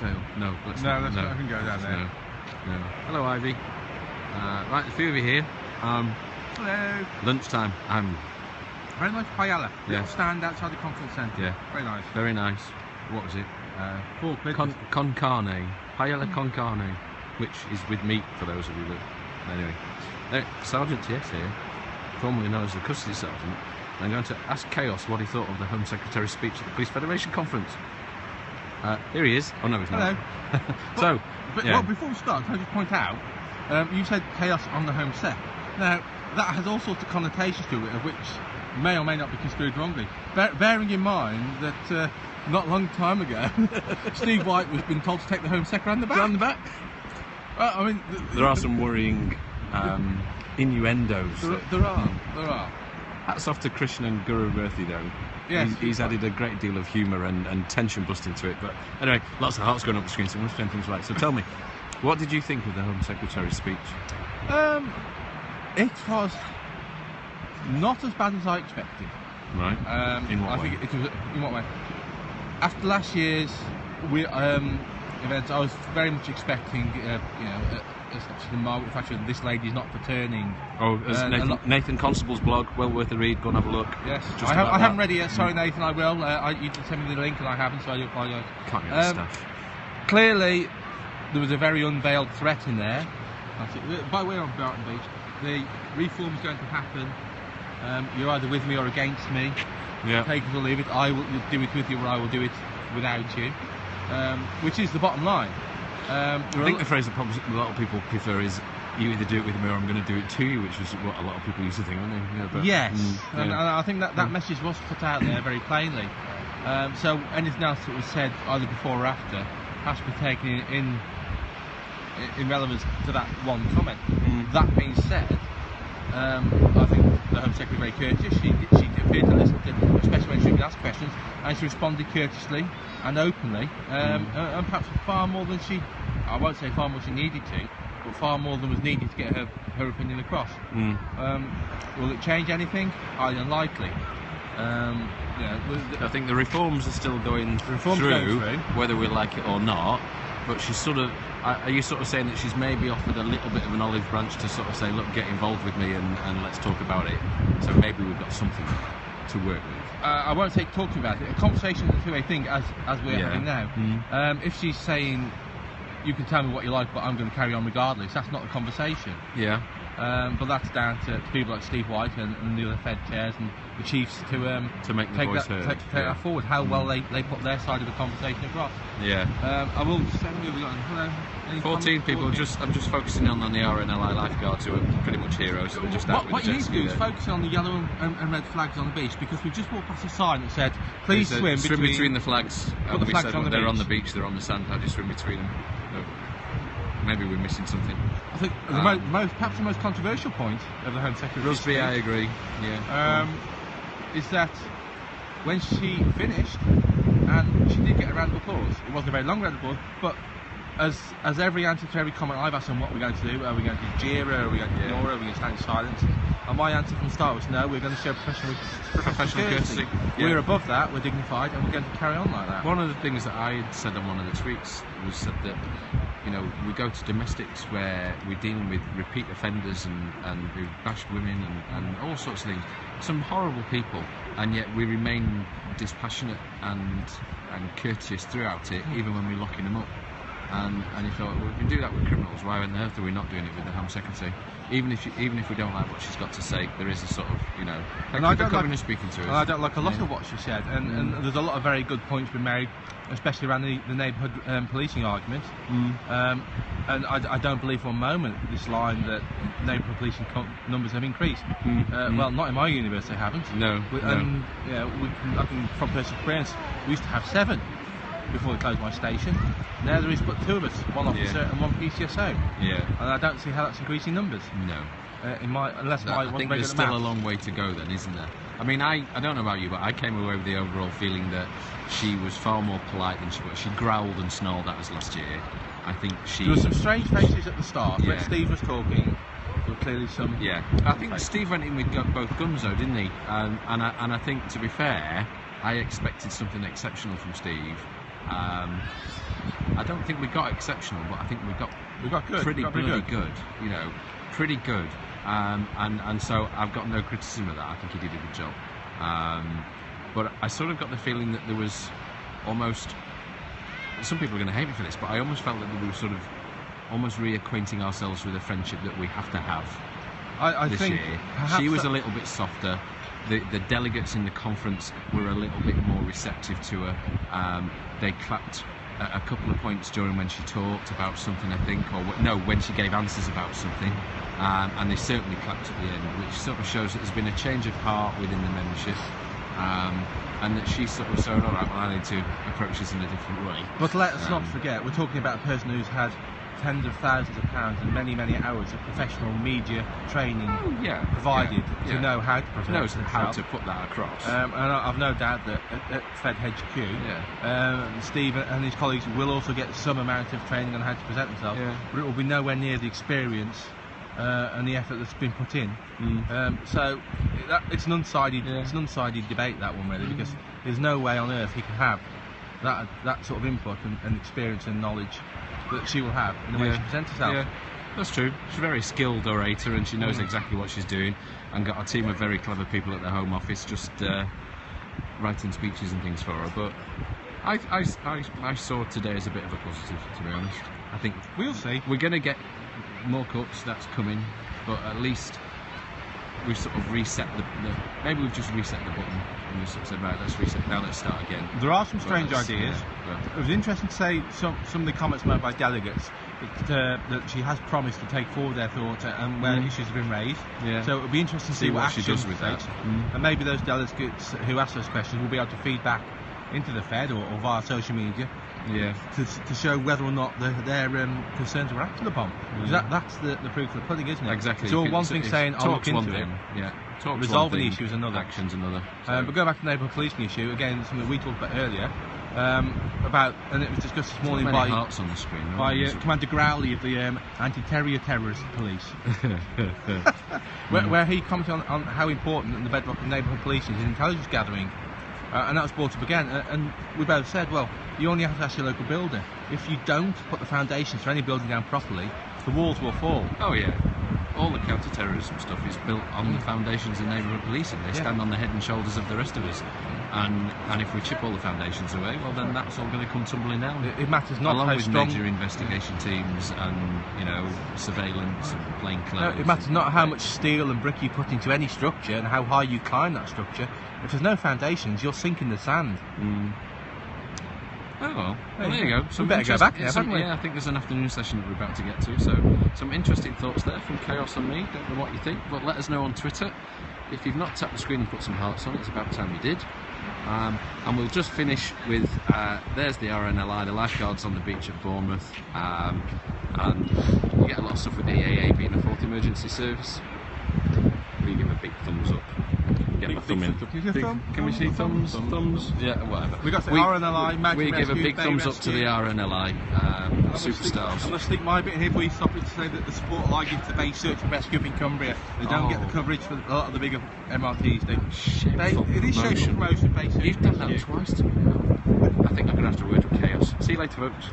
cocktail. No, let's no, not. let's No, not even go down there. No. Hello, Ivy. Right, a few of you here. Hello. Lunchtime. Very nice paella. Yeah. Little stand outside the conference centre. Yeah. Very nice. Very nice. What was it? Pork bit. Con carne. Paella con carne, which is with meat for those of you that. Anyway, Sergeant TS here, formerly known as the custody sergeant. I'm going to ask Chaos what he thought of the Home Secretary's speech at the Police Federation conference. Here he is. Oh no, he's not. Hello. Yeah. Well, before we start, can I just point out, you said chaos on the Home Sec. Now, that has all sorts of connotations to it, of which may or may not be construed wrongly. Bearing in mind that not a long time ago, Steve White was been told to take the Home Sec around the back. Around the back. I mean, there are some worrying innuendos. There are. Hats off to Krishnan and Guru Murthy though. Yes, he's added a great deal of humour and tension busting to it. But anyway, lots of hearts going up the screen, so we must turn things right. So tell me, what did you think of the Home Secretary's speech? It was not as bad as I expected. Right. In what way? Think it was, in what way? After last year's events, I was very much expecting, the Margaret Thatcher, this lady's not returning. Oh, as Nathan Constable's blog, well worth a read. Go and have a look. Yes, I haven't read it yet. Sorry, Nathan, I will. You did send me the link, and I haven't, so I do apologise. Can't get the stuff. Clearly, there was a very unveiled threat in there. By the way, on Barton Beach, the reform is going to happen. You're either with me or against me. Yeah. Take it or leave it. I will do it with you, or I will do it without you. Which is the bottom line. I think the phrase that probably a lot of people prefer is you either do it with me or I'm going to do it to you, which was what a lot of people used to think, weren't they? Yeah, but, yes, and I think that message was put out there very plainly. So anything else that was said either before or after has to be taken in relevance to that one comment. That being said, I think the Home Secretary was very courteous. She appeared to listen to, especially when she could ask questions, and she responded courteously and openly, and perhaps far more than I won't say far more she needed to, but far more than was needed to get her opinion across. Will it change anything? Highly unlikely. I think the reforms are still going through, whether we like it or not. But she's sort of, are you sort of saying that she's maybe offered a little bit of an olive branch to sort of say, look, get involved with me and let's talk about it. So maybe we've got something to work with. I won't say talking about it. A conversation is a two-way thing, as we're having now. If she's saying, you can tell me what you like, but I'm going to carry on regardless, that's not a conversation. Yeah. But that's down to people like Steve White and the other Fed chairs and the chiefs to make the voice heard. Take that forward. How well they put their side of the conversation across. Yeah. I will send you. Hello. 14 people. 14? I'm just focusing on the RNLI lifeguards who are pretty much heroes. So just out what you need to do is focus on the yellow and red flags on the beach, because we just walked past a sign that said, "Please swim between the flags." And we said they're on the beach. They're on the sand. How do you swim between them? No. Maybe we're missing something. I think perhaps the most controversial point of the Home Secretary. Rusby, I agree. Yeah. Is that when she finished, and she did get a round of applause. It wasn't a very long round of applause, but as every answer to every comment I've asked them what we're going to do, are we going to do jeer her, are we going to ignore her, are we going to stand in silence? And my answer from the start was no, we're going to show professional courtesy. Yeah. We're above that, we're dignified, and we're going to carry on like that. One of the things that I had said on one of the tweets was said that, we go to domestics where we're dealing with repeat offenders and who've bashed women and all sorts of things. Some horrible people, and yet we remain dispassionate and courteous throughout it, even when we're locking them up. And you thought, well, we can do that with criminals. Why on earth are we not doing it with the Home Secretary? Even if we don't like what she's got to say, there is a sort of, and I don't like speaking to us. And I don't like a lot of what she said, and there's a lot of very good points been made, especially around the neighbourhood policing argument. And I don't believe for a moment this line that neighbourhood policing numbers have increased. Well, not in my universe, they haven't. No. And I can from personal experience, we used to have 7 before they closed my station. Now there is but 2 of us, 1 officer and 1 PCSO. Yeah. And I don't see how that's increasing numbers. No. I think there's still a long way to go then, isn't there? I mean, I don't know about you, but I came away with the overall feeling that she was far more polite than she was. She growled and snarled at us last year. I think there were some strange faces at the start. When Steve was talking, there were clearly some. Yeah. I think Steve went in with both guns though, didn't he? And I think, to be fair, I expected something exceptional from Steve. I don't think we got exceptional, but I think we got good. pretty Got bloody good. good. You know, pretty good. And so I've got no criticism of that. I think he did a good job. But I sort of got the feeling that there was almost, some people are going to hate me for this, but I almost felt that we were sort of almost reacquainting ourselves with a friendship that we have to have I this think year. perhaps She was a little bit softer. The delegates in the conference were a little bit more receptive to her. They clapped a couple of points during when she talked about something, I think, or when she gave answers about something, and they certainly clapped at the end, which sort of shows that there's been a change of heart within the membership, and that she sort of said, all right, well, I need to approach this in a different way. But let's not forget, we're talking about a person who's had tens of thousands of pounds and many, many hours of professional media training provided to know how to present knows himself. how to put that across. And I've no doubt that at Fed HQ, Steve and his colleagues will also get some amount of training on how to present themselves, but it will be nowhere near the experience and the effort that's been put in. So it's an unsided, debate, that one, really, because there's no way on earth he can have that sort of input and experience and knowledge that she will have in the way she presents herself. Yeah, that's true. She's a very skilled orator, and she knows exactly what she's doing, and got a team of very clever people at the Home Office just writing speeches and things for her. But I saw today as a bit of a positive, to be honest. I think we'll see. We're going to get more cuts. That's coming, but at least we've sort of reset maybe we've just reset the button and we sort of said, right, let's reset, now let's start again. There are some strange ideas. It was interesting to say some of the comments made by delegates that she has promised to take forward their thoughts and where issues have been raised. So it'll be interesting to see what she does with that. And maybe those delegates who ask those questions will be able to feed back into the Fed or via social media to show whether or not their concerns were acted upon. That's the proof of the pudding, isn't it? Exactly. It's all one thing saying, I'll look into it. Resolving the issue is another. Action's another. But going back to the neighbourhood policing issue, again, something we talked about earlier, and it was discussed this morning by hearts on the screen, Commander Growley of the Anti-Terrorist Police, where he commented on how important the bedrock of neighbourhood policing is in intelligence gathering. And that was brought up again, and we both said, well, you only have to ask your local builder. If you don't put the foundations for any building down properly, the walls will fall. Oh yeah, all the counter-terrorism stuff is built on the foundations of neighbourhood policing. They stand on the head and shoulders of the rest of us, and if we chip all the foundations away, well, then that's all going to come tumbling down. It matters not along how with strong major investigation teams and surveillance and plain clothes. No, it matters not how much steel and brick you put into any structure and how high you climb that structure. If there's no foundations, you'll sink in the sand. Oh well, there you go. We better go back now, haven't we? Yeah, I think there's an afternoon session that we're about to get to, so some interesting thoughts there from Chaos and me. Don't know what you think, but let us know on Twitter. If you've not tapped the screen and put some hearts on, it's about time you did. And we'll just finish with, there's the RNLI, the lifeguards on the beach at Bournemouth, and you get a lot of stuff with the EAA being a fourth emergency service. We give a big thumbs up. Get my thumb in. Can we see thumbs? Thumbs? Yeah, whatever. We got the RNLI. We give a big thumbs up to the RNLI superstars. I'm going to stick my bit in here, please stop it, to say that the support I give to base search and rescue up in Cumbria, they don't get the coverage for a lot of the bigger MRTs do. It is shameful promotion, base search. You've done that twice to me now. I think I'm going to have to word with Chaos. See you later, folks.